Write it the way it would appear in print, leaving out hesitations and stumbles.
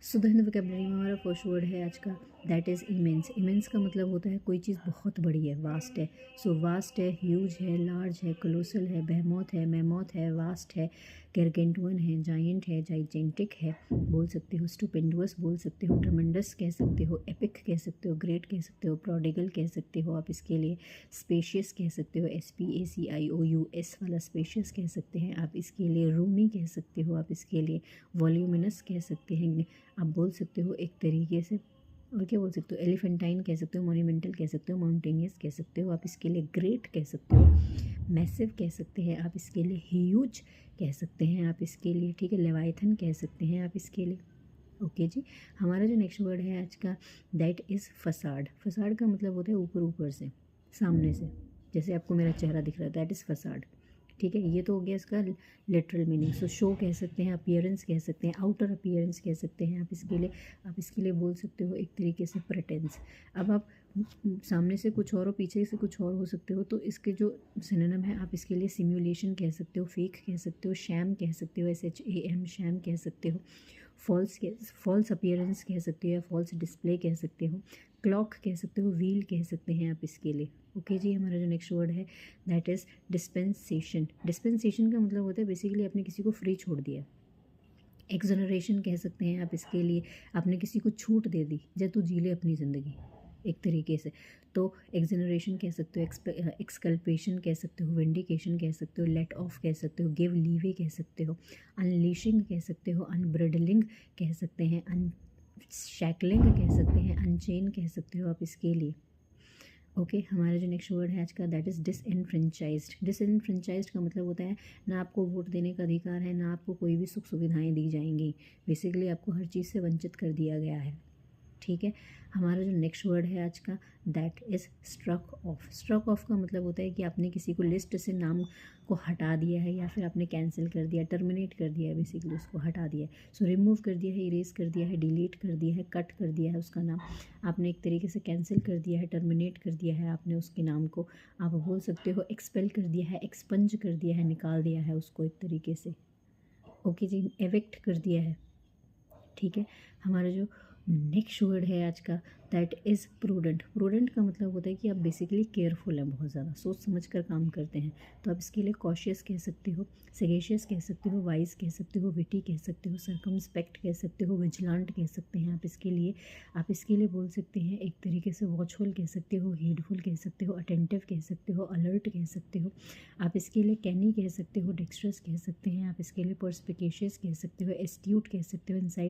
So the Hindi vocabulary में हमारा first word है आज का, दैट इज़ इमेंस। इमेंस का मतलब होता है कोई चीज़ बहुत बड़ी है, वास्ट है। सो वास्ट है, ह्यूज है, लार्ज है, कोलोसल है, बेहमोथ है, मेमोथ है, वास्ट है, गैरगेंटुअन है, जायंट है, जाइजेंटिक है, बोल सकते हो स्टुपेंडुअस, बोल सकते हो ट्रमेंडस कह सकते हो, एपिक कह सकते हो, ग्रेट कह सकते हो, प्रोडिगल कह सकते हो आप इसके लिए, स्पेशियस कह सकते हो, SPACIOUS वाला स्पेशियस कह सकते हैं आप इसके लिए, रूमी कह सकते हो आप इसके लिए, वॉल्यूमिनस कह सकते हैं आप बोल सकते हो एक तरीके से। और क्या बोल सकते हो, एलिफेंटाइन कह सकते हो, मोन्यूमेंटल कह सकते हो, माउंटेनियस कह सकते हो आप इसके लिए, ग्रेट कह सकते हो, मैसिव कह सकते हैं आप इसके लिए, ह्यूज कह सकते हैं आप इसके लिए, ठीक है, लेवाइथन कह सकते हैं आप इसके लिए। ओके जी, हमारा जो नेक्स्ट वर्ड है आज का, दैट इज़ फसाड। फसाड का मतलब होता है ऊपर ऊपर से, सामने से, जैसे आपको मेरा चेहरा दिख रहा है, दैट इज़ फसाड। ठीक है, ये तो हो गया इसका लिटरल मीनिंग। सो शो कह सकते हैं, अपीयरेंस कह सकते हैं, आउटर अपीयरेंस कह सकते हैं आप इसके लिए बोल सकते हो एक तरीके से प्रेटेंस। अब आप सामने से कुछ और पीछे से कुछ और हो सकते हो, तो इसके जो सिनोनिम है आप इसके लिए सिम्युलेशन कह सकते हो, फेक कह सकते हो, शैम कह सकते हो, SHAM शैम कह सकते हो, फॉल्स अपीयरेंस कह सकते हो या फॉल्स डिस्प्ले कह सकते हो, क्लॉक कह सकते हो, व्हील कह सकते हैं आप इसके लिए। ओके जी, हमारा जो नेक्स्ट वर्ड है दैट इज़ डिस्पेंसेशन। डिस्पेंसेशन का मतलब होता है बेसिकली आपने किसी को फ्री छोड़ दिया। एक्सोनरेशन कह सकते हैं आप इसके लिए, आपने किसी को छूट दे दी, जब तू जी ले अपनी ज़िंदगी एक तरीके से, तो एक्सोनरेशन कह सकते हो, एक्सकल्पेशन कह सकते हो, विंडिकेशन कह सकते हो, लेट ऑफ कह सकते हो, गिव लीवे कह सकते हो, अनलीशिंग कह सकते हो, अनब्रिडलिंग कह सकते हैं, अनशैकलिंग कह सकते हैं, अनचेन कह सकते हो आप इसके लिए। ओके, हमारा जो नेक्स्ट वर्ड है आज का, दैट इज़ डिसइनफ्रेंचाइज्ड। डिसइनफ्रेंचाइज्ड का मतलब होता है ना आपको वोट देने का अधिकार है, ना आपको कोई भी सुख सुविधाएं दी जाएंगी, बेसिकली आपको हर चीज़ से वंचित कर दिया गया है। ठीक है, हमारा जो नेक्स्ट वर्ड है आज का, that is struck off. Struck off का मतलब होता है कि आपने किसी को लिस्ट से नाम को हटा दिया है, या फिर आपने कैंसिल कर दिया, टर्मिनेट कर दिया है, बेसिकली उसको हटा दिया है। सो रिमूव कर दिया है, इरेज कर दिया है, डिलीट कर दिया है, कट कर दिया है उसका नाम, आपने एक तरीके से कैंसिल कर दिया है, टर्मिनेट कर दिया है आपने उसके नाम को। आप बोल सकते हो एक्सपेल कर दिया है, एक्सपंज कर दिया है, निकाल दिया है उसको एक तरीके से। ओके जी, एविक्ट कर दिया है। ठीक है, हमारा जो नेक्स्ट वर्ड है आज का, दैट इज़ प्रूडेंट। प्रूडेंट का मतलब होता है कि आप बेसिकली केयरफुल हैं, बहुत ज़्यादा सोच समझ कर काम करते हैं, तो आप इसके लिए कॉशियस कह सकते हो, सगेशियस कह सकते हो, वाइज कह सकते हो, विटी कह सकते हो, सरकमस्पेक्ट कह सकते हो, विजिलेंट कह सकते हैं आप इसके लिए। आप इसके लिए बोल सकते हैं एक तरीके से वॉचफुल कह सकते हो, हेडफुल कह सकते हो, अटेंटिव कह सकते हो, अलर्ट कह सकते हो। आप इसके लिए कैनी कह सकते हो, डेक्स्ट्रस कह सकते हैं आप इसके लिए, पर्सपिकेशियस कह सकते हो, एस्ट्यूट कह सकते हो, इंसाइट